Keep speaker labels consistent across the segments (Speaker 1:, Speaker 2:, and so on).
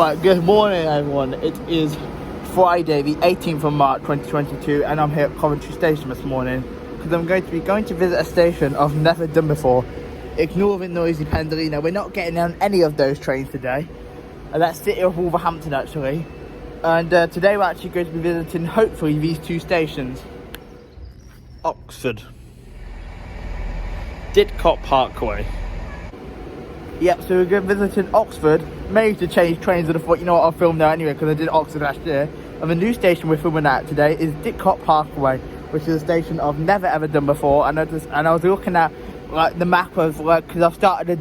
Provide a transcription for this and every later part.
Speaker 1: Right, good morning everyone. It is Friday the 18th of March 2022 and I'm here at Coventry station this morning because I'm going to visit a station I've never done before. Ignore the noisy Pendolino, we're not getting on any of those trains today. That's City of Wolverhampton actually. And today we're actually going to be visiting hopefully these two stations. Oxford. Didcot Parkway. Yep, so we're going to visit Oxford, maybe to change trains, and I thought, you know what, I'll film there anyway because I did Oxford last year. And the new station we're filming at today is Didcot Parkway, which is a station I've never ever done before. And I was looking at like the map of like, because I've started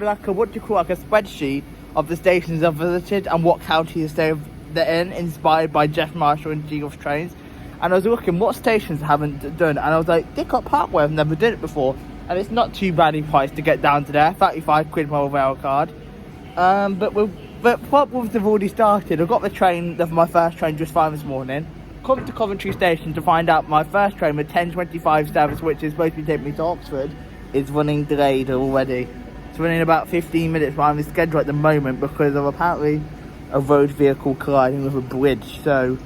Speaker 1: like a, what do you call, like a spreadsheet of the stations I've visited and what counties they're in, inspired by Jeff Marshall and G-Golf trains. And I was looking what stations I haven't done, and I was like, Didcot Parkway, I've never done it before. And it's not too badly priced to get down to there, 35 quid my rail card. But problems have already started. I got the train, my first train just fine this morning. Come to Coventry station to find out my first train with 10:25 service, which is supposed to be taking me to Oxford, is running delayed already. It's running about 15 minutes behind the schedule at the moment because of apparently a road vehicle colliding with a bridge. So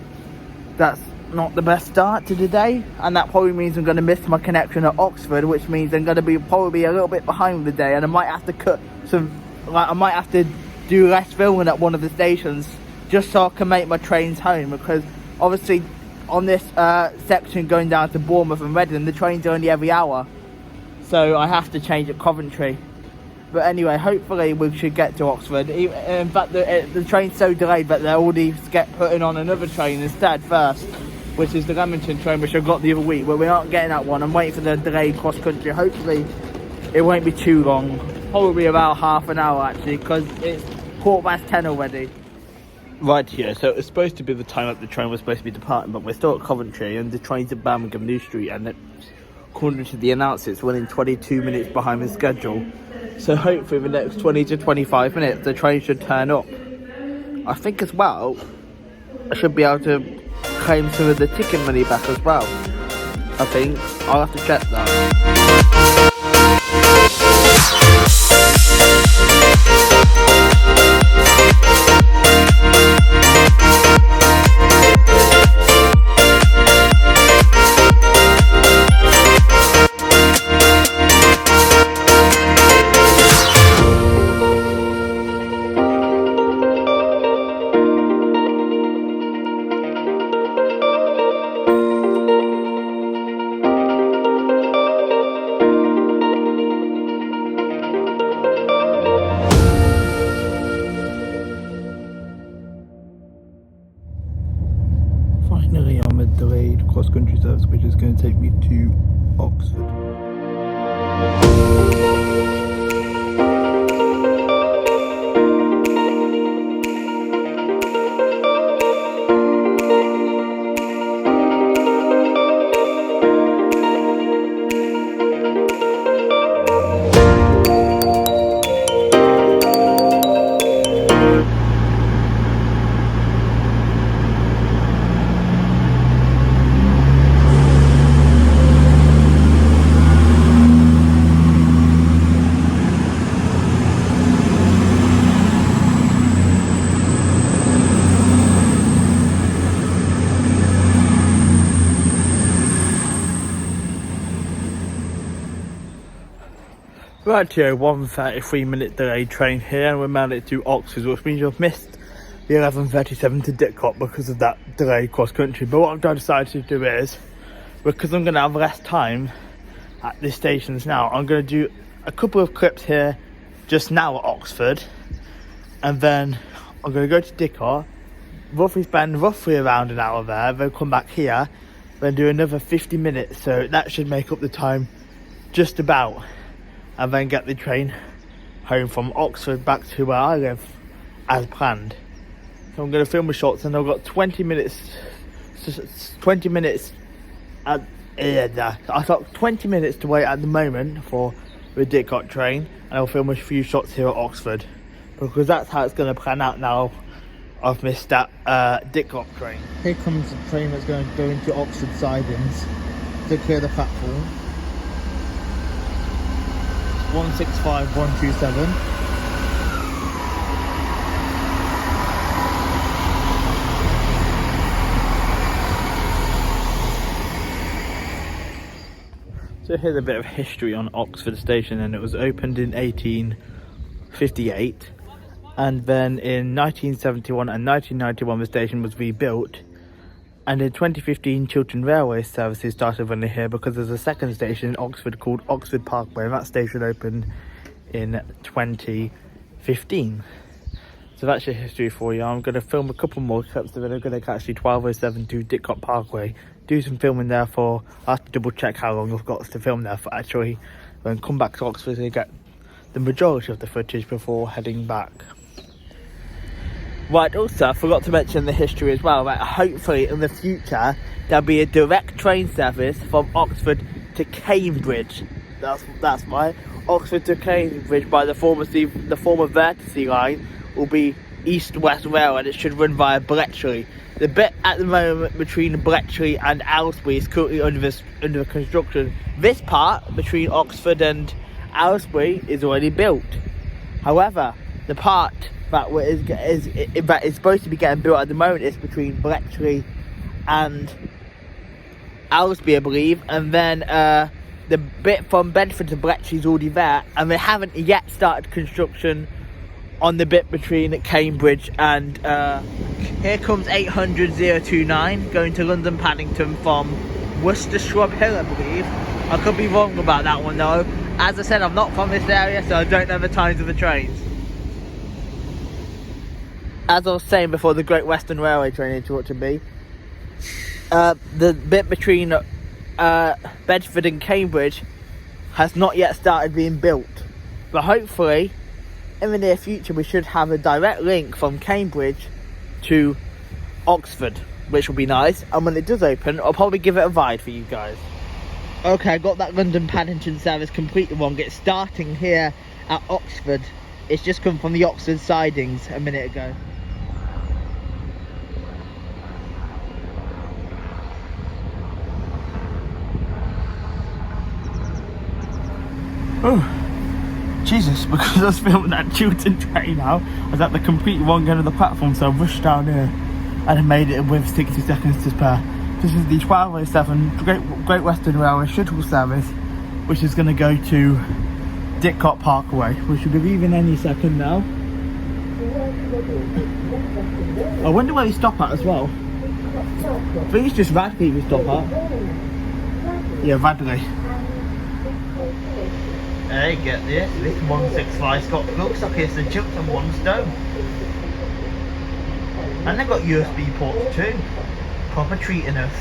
Speaker 1: that's not the best start to the day, and that probably means I'm going to miss my connection at Oxford, which means I'm going to be probably a little bit behind the day, and I might have to cut some, like I might have to do less filming at one of the stations just so I can make my trains home, because obviously on this section going down to Bournemouth and Reading, the trains are only every hour, so I have to change at Coventry. But anyway, hopefully we should get to Oxford. In fact, the train's so delayed that they're already putting on another train instead first, which is the Leamington train, which I got the other week, but we're not getting that one. I'm waiting for the delayed cross country. Hopefully it won't be too long, probably about half an hour actually, because it's 10:15 already. Right here, so it's supposed to be the time that the train was supposed to be departing, but we're still at Coventry and the train's at Birmingham New Street, and according to the announcer, it's running 22 minutes behind the schedule. So hopefully the next 20 to 25 minutes the train should turn up. I think as well, I should be able to claim some of the ticket money back as well. I think I'll have to check that. Finally, I'm a delayed cross-country service, which is going to take me to Oxford. Right here, 1:33 minute delayed train here, and we're made it to Oxford, which means you've missed the 11:37 to Didcot because of that delayed cross country. But what I've decided to do is, because I'm going to have less time at the stations now, I'm going to do a couple of clips here just now at Oxford, and then I'm going to go to Didcot, spend roughly around an hour there, then come back here, then do another 50 minutes, so that should make up the time just about, and then get the train home from Oxford back to where I live as planned. So I'm going to film the shots, and I've got 20 minutes I've got 20 minutes to wait at the moment for the Didcot train, and I'll film a few shots here at Oxford, because that's how it's going to plan out now. I've missed that Didcot train. Here comes the train that's going to go into Oxford sidings to clear the platform. 165127. So here's a bit of history on Oxford Station, and it was opened in 1858, and then in 1971 and 1991 the station was rebuilt, and in 2015 Chiltern Railway services started running here because there's a second station in Oxford called Oxford Parkway, and that station opened in 2015. So that's your history for you. I'm going to film a couple more clips, then I'm going to catch the 1207 to Didcot Parkway, do some filming there for, I have to double check how long I've got to film there for actually, and come back to Oxford and get the majority of the footage before heading back. Right, also I forgot to mention the history as well, that hopefully in the future there'll be a direct train service from Oxford to Cambridge. That's right, Oxford to Cambridge by the former Vertice line will be East-West Rail, and it should run via Bletchley. The bit at the moment between Bletchley and Aylesbury is currently under construction. This part between Oxford and Aylesbury is already built. However, the part that is supposed to be getting built at the moment is between Bletchley and Aylesbury, I believe, and then the bit from Bedford to Bletchley is already there, and they haven't yet started construction on the bit between Cambridge and here comes 800-029 going to London Paddington from Worcester Shrub Hill, I believe. I could be wrong about that one though. As I said, I'm not from this area, so I don't know the times of the trains. As I was saying before, the Great Western Railway train interrupted me. The bit between Bedford and Cambridge has not yet started being built, but hopefully in the near future we should have a direct link from Cambridge to Oxford, which will be nice, and when it does open I'll probably give it a ride for you guys. Okay, I got that London Paddington service completely wrong. It's starting here at Oxford. It's just come from the Oxford sidings a minute ago. Oh Jesus, because I was filming that Chiltern train now, I was at the complete wrong end of the platform, so I rushed down here and I made it with 60 seconds to spare. This is the 1207 Great Western Railway shuttle service, which is going to go to Didcot Parkway, which should be leaving any second now. I wonder where we stop at as well. I think it's just Radley we stop at. Yeah, Radley. Hey, get this. This 165 Scott looks like it's a Chiltern one stone. And they've got USB ports too. Proper treating us.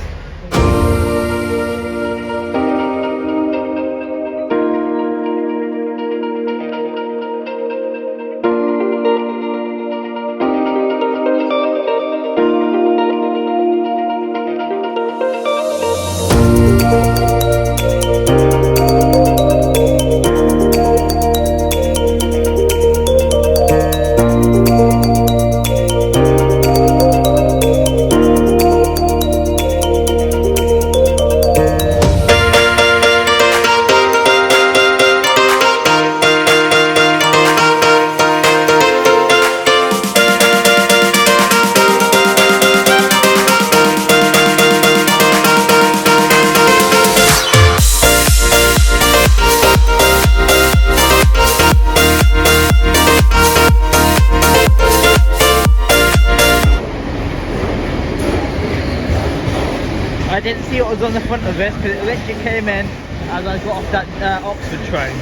Speaker 1: I didn't see what was on the front of this because it literally came in as I got off that Oxford train.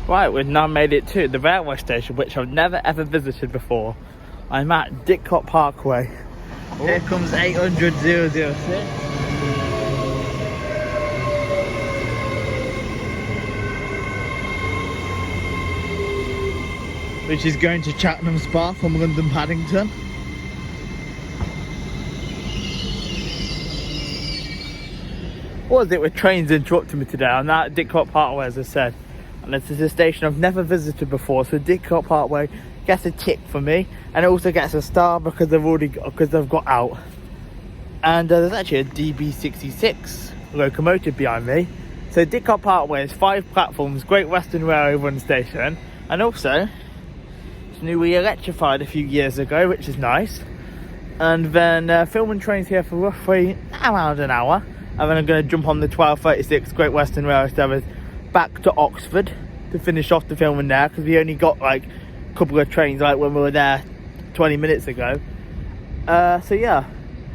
Speaker 1: Right, we've now made it to the railway station, which I've never ever visited before. I'm at Didcot Parkway. Oh. Here comes 800-006. Which is going to Cheltenham Spa from London Paddington. What was it with trains interrupting me today? I'm now at Didcot Parkway, as I said, and this is a station I've never visited before, so Didcot Parkway gets a tick for me, and it also gets a star because I've got out. And there's actually a DB66 locomotive behind me. So Didcot Parkway has 5 platforms, Great Western Railway run station, and also it's newly electrified a few years ago, which is nice. And then filming trains here for roughly around an hour. And then I'm going to jump on the 12:36 Great Western Railway service back to Oxford to finish off the filming there, because we only got like a couple of trains like when we were there 20 minutes ago. So yeah,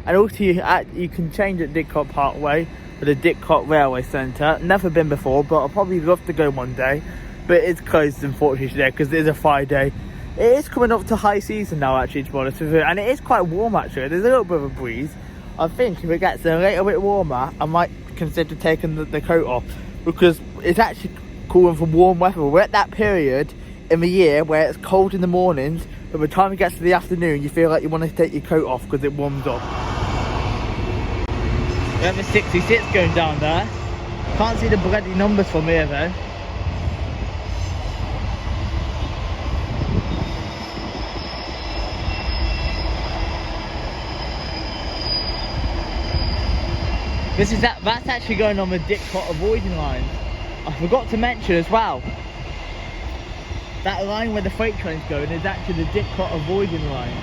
Speaker 1: and also you can change at Didcot Parkway for the Didcot Railway Centre. Never been before, but I'll probably love to go one day. But it's closed unfortunately today because it is a Friday. It is coming up to high season now, actually, to be honest with you, and it is quite warm actually. There's a little bit of a breeze. I think if it gets a little bit warmer, I might consider taking the coat off, because it's actually calling for warm weather. We're at that period in the year where it's cold in the mornings, but by the time it gets to the afternoon, you feel like you want to take your coat off because it warms up. We have a 66 going down there. Can't see the bloody numbers from here though. That's actually going on the Didcot avoiding line. I forgot to mention as well, that line where the freight train's going is actually the Didcot avoiding line.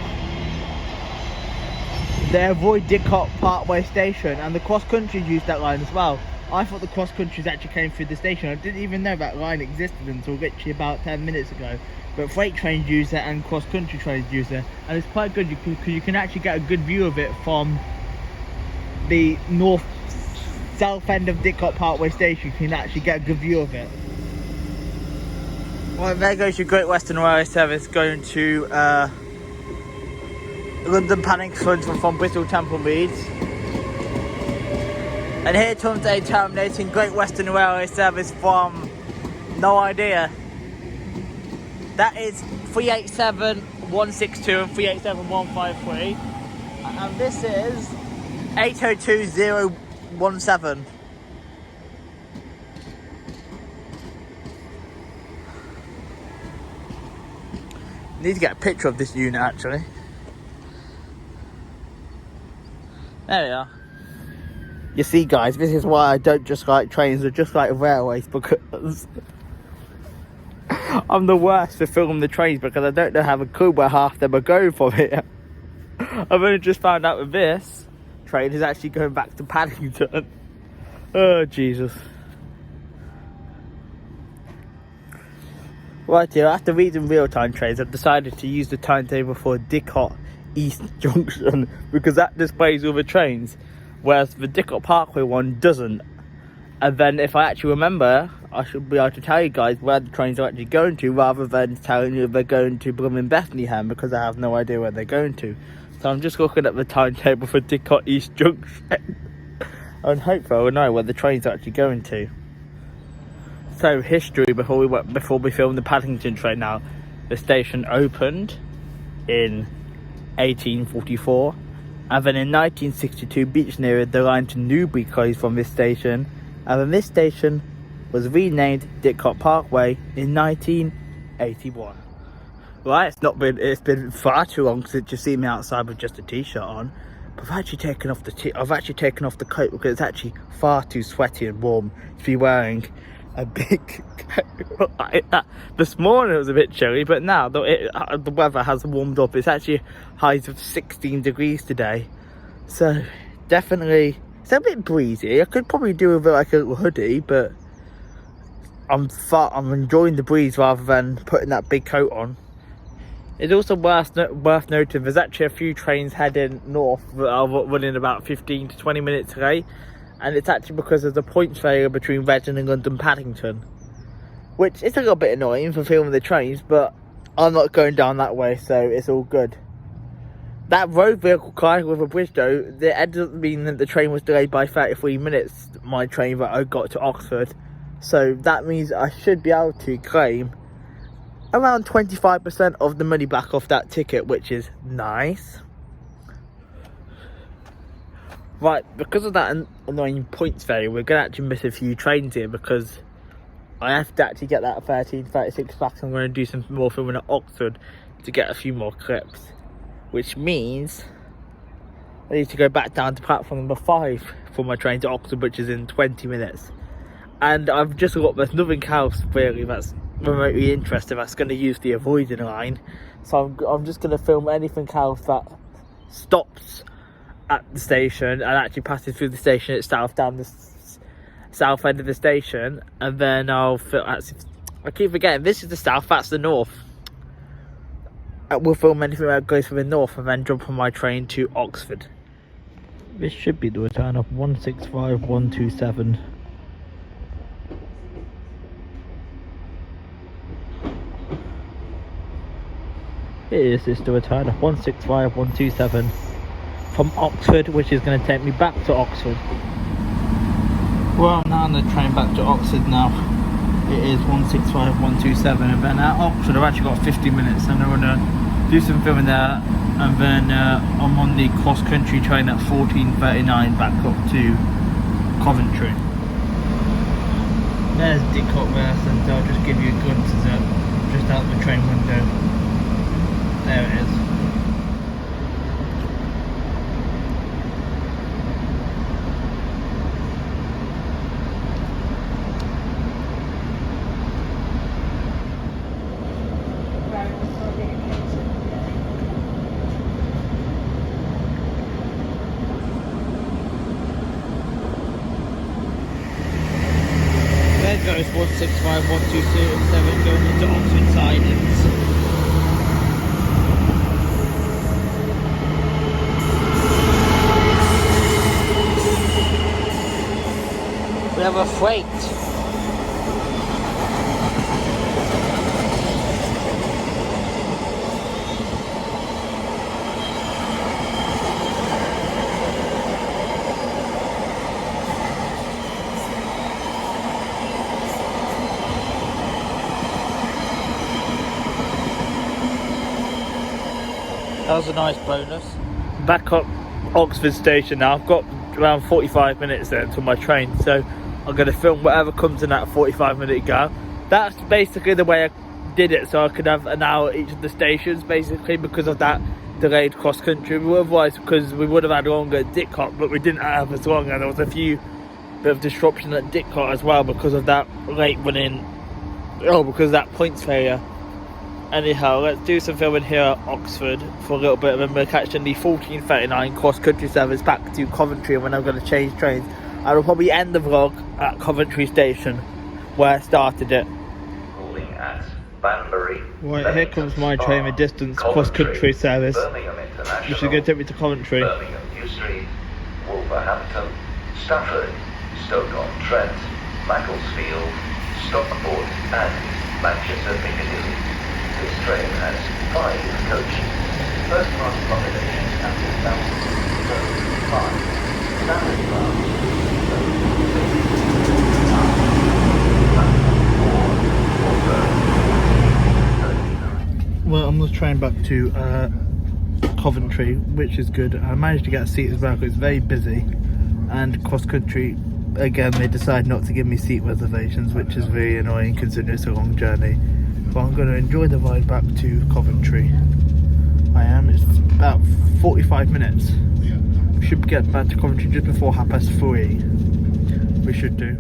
Speaker 1: They avoid Didcot Parkway station, and the cross country use that line as well. I thought the cross countries actually came through the station. I didn't even know that line existed until literally about 10 minutes ago. But freight trains use it and cross country trains use it, and it's quite good because you can actually get a good view of it from the south end of Didcot Parkway station. You can actually get a good view of it. Well, there goes your Great Western Railway service going to London Paddington from Bristol Temple Meads. And here comes a terminating Great Western Railway service from no idea. That is 387162 and 387153. And this is 802017. Need to get a picture of this unit actually. There we are. You see guys, this is why I don't just like trains or just like railways, because I'm the worst for filming the trains because I don't know how a clue where half them are going from here. I've only just found out with this train is actually going back to Paddington. Oh Jesus. Right here, after reading real-time trains, I've decided to use the timetable for Didcot East Junction because that displays all the trains, whereas the Didcot Parkway one doesn't. And then if I actually remember, I should be able to tell you guys where the trains are actually going to, rather than telling you they're going to Blooming Bethlehem, because I have no idea where they're going to. So I'm just looking at the timetable for Didcot East Junction and hopefully I'll know where the trains are actually going to. So history before we filmed the Paddington train now. The station opened in 1844, and then in 1962 Beach near the line to Newbury closed from this station, and then this station was renamed Didcot Parkway in 1981. Right, it's been far too long since you've seen me outside with just a t-shirt on. But I've actually taken off the coat because it's actually far too sweaty and warm to be wearing a big coat like that. This morning it was a bit chilly, but now the weather has warmed up. It's actually highs of 16 degrees today, so definitely it's a bit breezy. I could probably do with like a little hoodie, but I'm enjoying the breeze rather than putting that big coat on. It's also worth noting there's actually a few trains heading north that are running about 15 to 20 minutes late, and it's actually because there's a points failure between Reading and London Paddington, which is a little bit annoying for filming the trains, but I'm not going down that way, so it's all good. That road vehicle collided with a bridge though. It ended up meaning that the train was delayed by 33 minutes, my train that I got to Oxford, so that means I should be able to claim around 25% of the money back off that ticket, which is nice. Right, because of that annoying points failure, we're going to actually miss a few trains here because I have to actually get that 13:36 back. I'm going to do some more filming at Oxford to get a few more clips, which means I need to go back down to platform number 5 for my train to Oxford, which is in 20 minutes. And I've just got, there's nothing else really that's remotely interesting that's going to use the avoiding line, so I'm just going to film anything else that stops at the station and actually passes through the station itself down the south end of the station, and then I'll film. I keep forgetting this is the south, that's the north. We'll film anything that goes from the north and then jump on my train to Oxford. This should be the return of 165127. This is the return of 165127 from Oxford, which is going to take me back to Oxford. Well, now on the train back to Oxford now. It is 165127, and then at Oxford I've actually got 50 minutes, and I'm going to do some filming there, and then I'm on the cross-country train at 14:39 back up to Coventry. There's Didcot there, and I'll just give you a glimpse of it just out the train window. There it is. There goes 165127 going into Oxford sidings. We have a freight. That was a nice bonus. Back up Oxford station now. I've got around 45 minutes there until my train, so I'm going to film whatever comes in that 45-minute gap. That's basically the way I did it, so I could have an hour at each of the stations, basically, because of that delayed cross country. Otherwise, because we would have had longer at Didcot, but we didn't have as long, and there was a few bit of disruption at Didcot as well because of that late running, because of that points failure. Anyhow, let's do some filming here at Oxford for a little bit, and then we're catching the 14:39 cross country service back to Coventry, when I'm going to change trains. I will probably end the vlog at Coventry station, where I started it.
Speaker 2: Calling at Banbury.
Speaker 1: Right, here comes my train with distance cross country service, which is going to take me to Coventry.
Speaker 2: Birmingham New Street, Wolverhampton, Stafford, Stoke-on-Trent, Macclesfield, Stockport and Manchester Piccadilly. This train has 5 coaches. First class accommodation at 1,005. Standard class.
Speaker 1: Well, I'm on the train back to Coventry, which is good. I managed to get a seat as well because it's very busy, and cross country again they decide not to give me seat reservations, which is very annoying considering it's a long journey. But I'm going to enjoy the ride back to Coventry. It's about 45 minutes. We should get back to Coventry just before 3:30. We should do.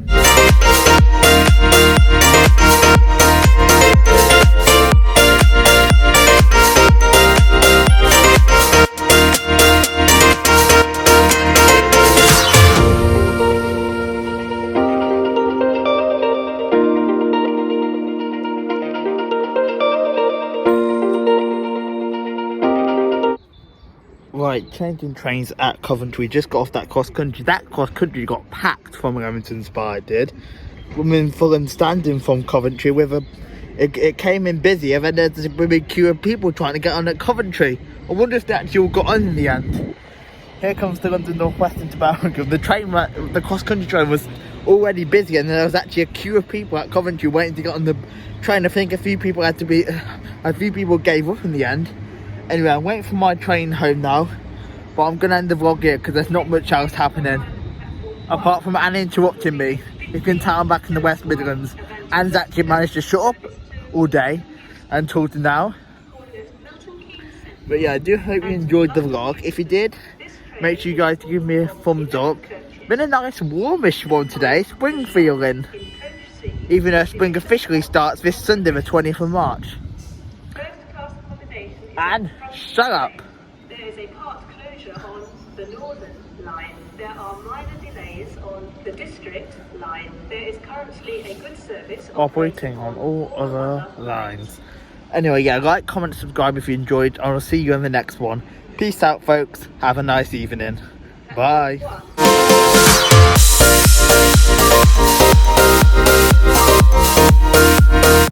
Speaker 1: Right, changing trains at Coventry. Just got off that cross country. That cross country got packed from Leamington Spa. It did. Women full and standing from Coventry with a. It came in busy, and then there's a big queue of people trying to get on at Coventry. I wonder if they actually all got on in the end. Here comes the London North Western to Birmingham. The cross country train was already busy, and there was actually a queue of people at Coventry waiting to get on the train. I think a few people gave up in the end. Anyway, I'm waiting for my train home now. But I'm gonna end the vlog here because there's not much else happening. Apart from Anne interrupting me. You can tell I'm back in the West Midlands. Anne's actually managed to shut up all day until now. But yeah, I do hope you enjoyed the vlog. If you did, make sure you guys give me a thumbs up. Been a nice warmish one today, spring feeling. Even though spring officially starts this Sunday, the 20th of March. And shut up.
Speaker 3: There is a part closure on the Northern line. There are minor delays on the District line. There is currently a good service
Speaker 1: Operating on all other lines. Anyway, yeah, like, comment, subscribe if you enjoyed. And I'll see you in the next one. Peace out, folks. Have a nice evening. Bye.